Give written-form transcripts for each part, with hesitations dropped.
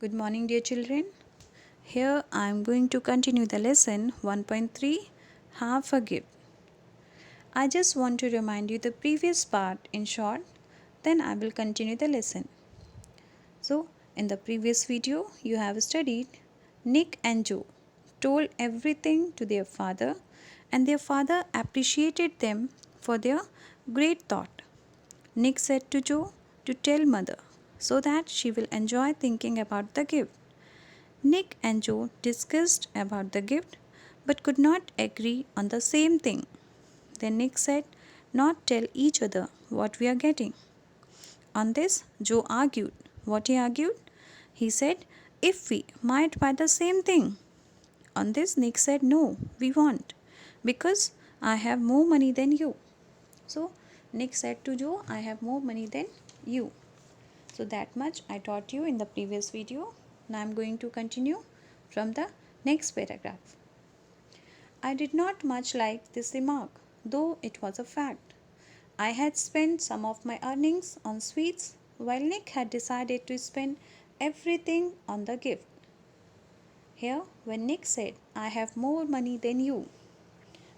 Good morning, dear children. Here I am going to continue the lesson 1.3 Have a Gift. I just want to remind you the previous part in short, then I will continue the lesson. So, in the previous video, you have studied Nick and Joe told everything to their father, and their father appreciated them for their great thought. Nick said to Joe to tell mother so that she will enjoy thinking about the gift. Nick and Joe discussed about the gift but could not agree on the same thing. Then Nick said, not tell each other what we are getting. On this, Joe argued. What he argued? He said, if we might buy the same thing. On this, Nick said, no, we won't, because I have more money than you. So, Nick said to Joe, I have more money than you. So that much I taught you in the previous video. Now I am going to continue from the next paragraph. I did not much like this remark, though it was a fact. I had spent some of my earnings on sweets, while Nick had decided to spend everything on the gift. Here, when Nick said, I have more money than you,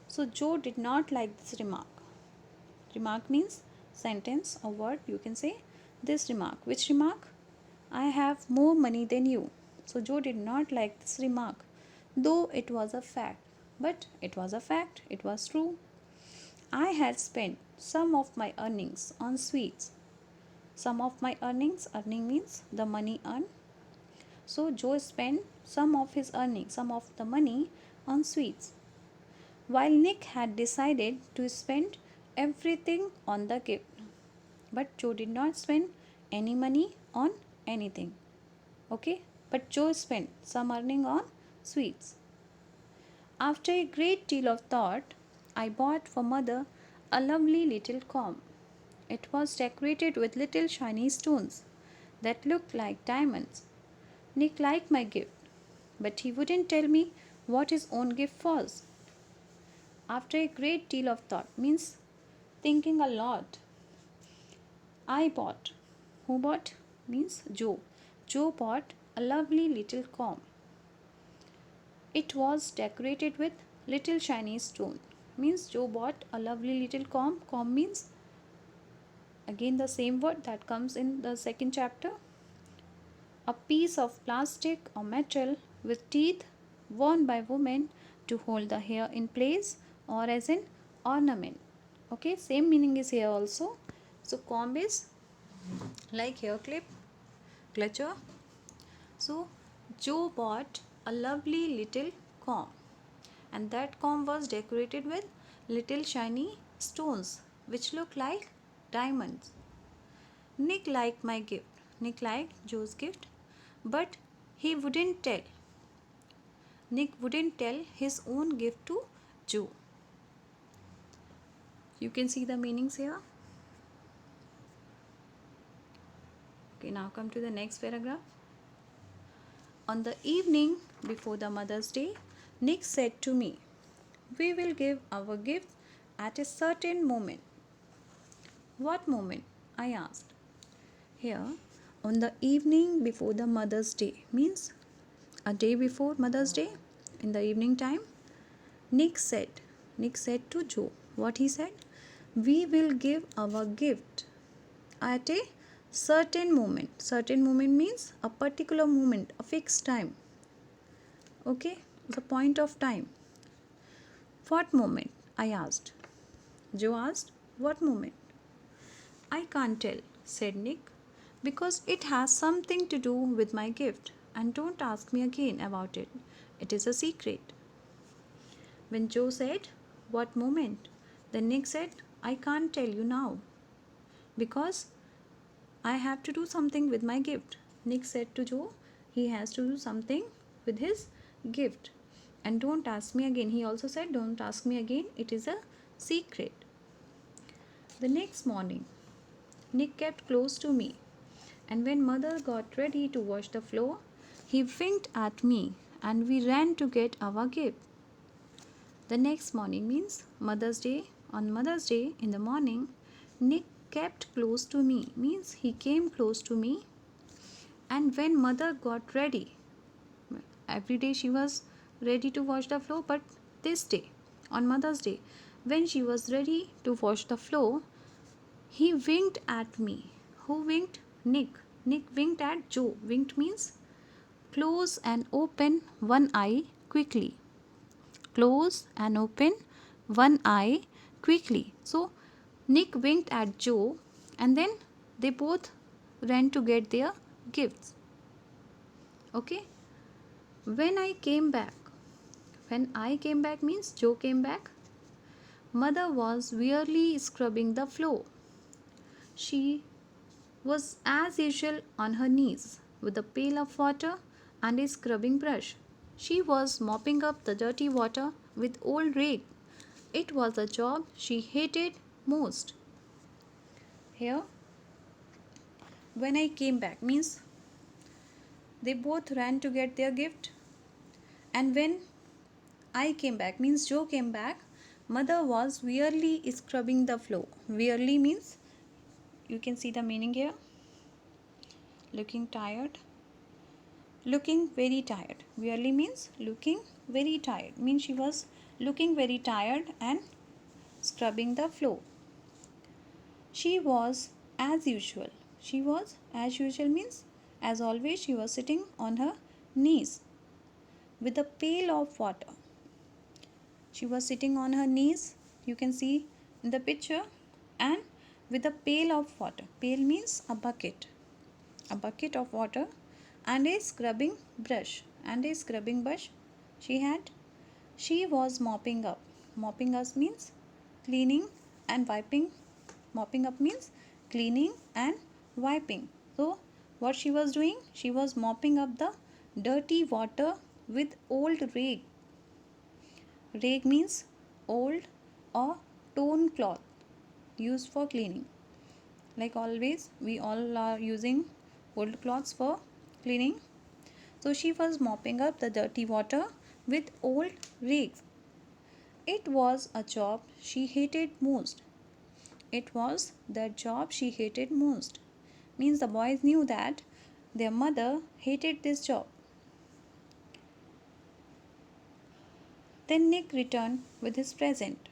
so Joe did not like this remark. Remark means sentence or word, you can say this remark. Which remark? I have more money than you. So Joe did not like this remark, though it was a fact. But it was a fact, it was true. I had spent some of my earnings on sweets. Some of my earnings, earning means the money earned. So Joe spent some of his earnings, some of the money on sweets, while Nick had decided to spend everything on the gift. But Joe did not spend any money on anything. Okay, but Joe spent some earning on sweets. After a great deal of thought, I bought for mother a lovely little comb. It was decorated with little shiny stones that looked like diamonds. Nick liked my gift, but he wouldn't tell me what his own gift was. After a great deal of thought means thinking a lot. I bought. Who bought? Means Joe. Joe bought a lovely little comb. It was decorated with little shiny stone. Means Joe bought a lovely little comb. Comb means again the same word that comes in the second chapter. A piece of plastic or metal with teeth worn by women to hold the hair in place or as an ornament. Okay, same meaning is here also. So comb is like hair clip, clutcher. So Joe bought a lovely little comb, and that comb was decorated with little shiny stones which look like diamonds. Nick liked my gift. Nick liked Joe's gift, but he wouldn't tell. Nick wouldn't tell his own gift to Joe. You can see the meanings here. Okay, now come to the next paragraph. On the evening before the Mother's Day, Nick said to me, we will give our gifts at a certain moment. What moment? I asked. Here, on the evening before the Mother's Day means a day before Mother's Day in the evening time. Nick said to Joe, what he said? We will give our gift at a certain moment. Certain moment means a particular moment, a fixed time. Okay, the point of time. What moment? I asked. Joe asked, what moment? I can't tell, said Nick, because it has something to do with my gift, and don't ask me again about it. It is a secret. When Joe said, what moment? Then Nick said, I can't tell you now, because I have to do something with my gift. Nick said to Joe, he has to do something with his gift. And don't ask me again. He also said, don't ask me again. It is a secret. The next morning, Nick kept close to me, and when mother got ready to wash the floor, he winked at me and we ran to get our gift. The next morning means Mother's Day. On Mother's Day in the morning, Nick kept close to me means he came close to me, And when mother got ready, every day she was ready to wash the floor, but this day, on Mother's Day, when she was ready to wash the floor, he winked at me. Who winked? Nick. Nick winked at Joe. Winked means close and open one eye quickly. Close and open one eye quickly. So Nick winked at Joe and then they both ran to get their gifts. Okay? When I came back, when I came back means Joe came back, mother was wearily scrubbing the floor. She was as usual on her knees with a pail of water and a scrubbing brush. She was mopping up the dirty water with old rag. It was a job she hated most. Here, when I came back means they both ran to get their gift. And when I came back means Joe came back, mother was wearily scrubbing the floor. Wearily means you can see the meaning here. Looking tired. Looking very tired. Wearily means looking very tired. Means she was looking very tired and scrubbing the floor. She was as usual. She was as usual means as always she was sitting on her knees with a pail of water. She was sitting on her knees, you can see in the picture, and with a pail of water. Pail means a bucket of water and a scrubbing brush. She had. She was mopping up. Mopping up means cleaning and wiping. Mopping up means cleaning and wiping. So what she was doing? She was mopping up the dirty water with old rag. Rag means old or torn cloth used for cleaning. Like always, we all are using old cloths for cleaning. So she was mopping up the dirty water with old rags. It was a job she hated most. It was the job she hated most. Means the boys knew that their mother hated this job. Then Nick returned with his present.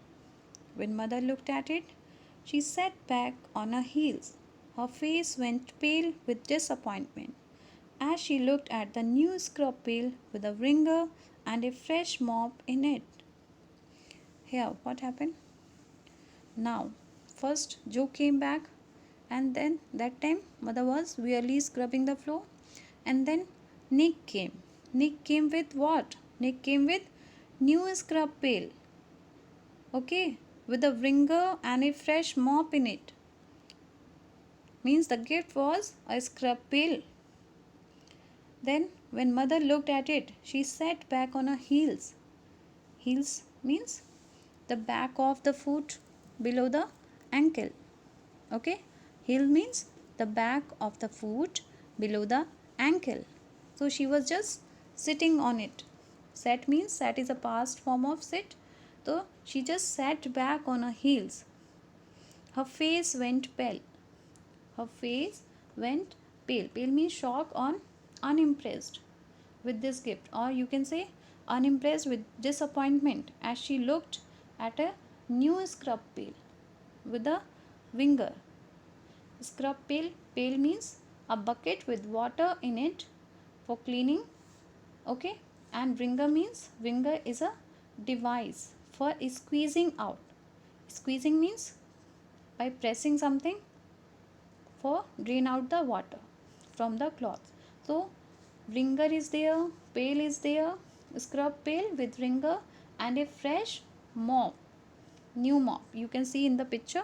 When mother looked at it, she sat back on her heels. Her face went pale with disappointment as she looked at the new scrub pail with a wringer and a fresh mop in it. Here, what happened? Now, first Joe came back, and then that time mother was wearily scrubbing the floor, and then Nick came. Nick came with what? Nick came with new scrub pail. Okay, with a wringer and a fresh mop in it. Means the gift was a scrub pail. Then when mother looked at it, she sat back on her heels. Heels means the back of the foot below the ankle. Okay, heel means the back of the foot below the ankle. So she was just sitting on it. Sat means sat is a past form of sit. So she just sat back on her heels. Her face went pale. Her face went pale. Pale means shock or unimpressed with this gift, or you can say unimpressed with disappointment as she looked at a new scrub pail with a wringer. Scrub pail. Pail means a bucket with water in it for cleaning. Okay, and wringer means wringer is a device for squeezing out. Squeezing means by pressing something for drain out the water from the cloth. So wringer is there, pail is there, scrub pail with wringer and a fresh mop, new mop you can see in the picture.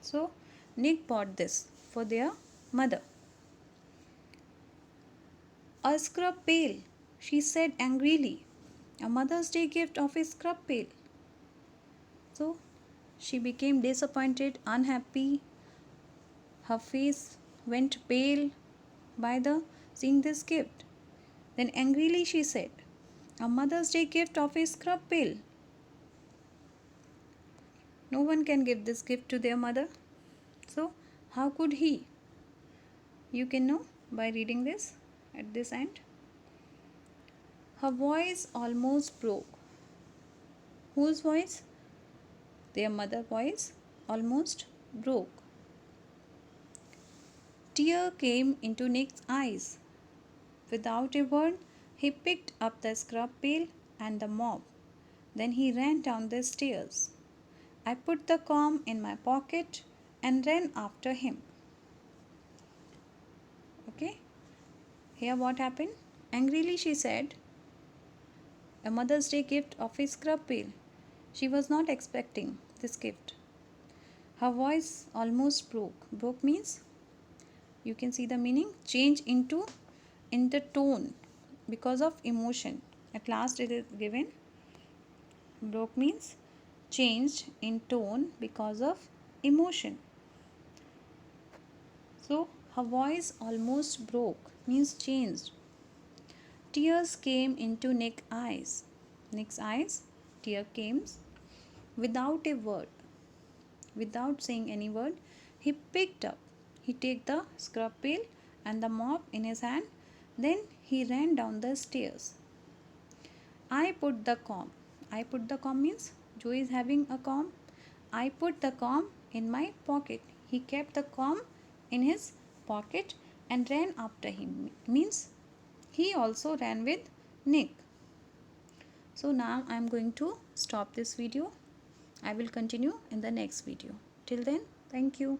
So Nick bought this for their mother. A scrub pail, she said angrily. A Mother's Day gift of a scrub pail. So she became disappointed, unhappy. Her face went pale by the seeing this gift. Then angrily she said, "A Mother's Day gift of a scrub pail. No one can give this gift to their mother. So how could he? You can know by reading this at this end. Her voice almost broke. Whose voice? Their mother's voice almost broke. Tear came into Nick's eyes. Without a word, he picked up the scrub pail and the mop. Then he ran down the stairs. I put the comb in my pocket and ran after him. Okay, here what happened? Angrily she said, a Mother's Day gift of a scrub pail. She was not expecting this gift. Her voice almost broke. Broke means, you can see the meaning, change into in the tone because of emotion. At last it is given. Broke means changed in tone because of emotion. So her voice almost broke means changed. Tears came into Nick's eyes. Nick's eyes, tear came without a word. Without saying any word, he picked up. He took the scrub pail and the mop in his hand. Then he ran down the stairs. I put the comb. I put the comb means Joe is having a comb. I put the comb in my pocket. He kept the comb in his pocket and ran after him. Means he also ran with Nick. So now I am going to stop this video. I will continue in the next video. Till then, thank you.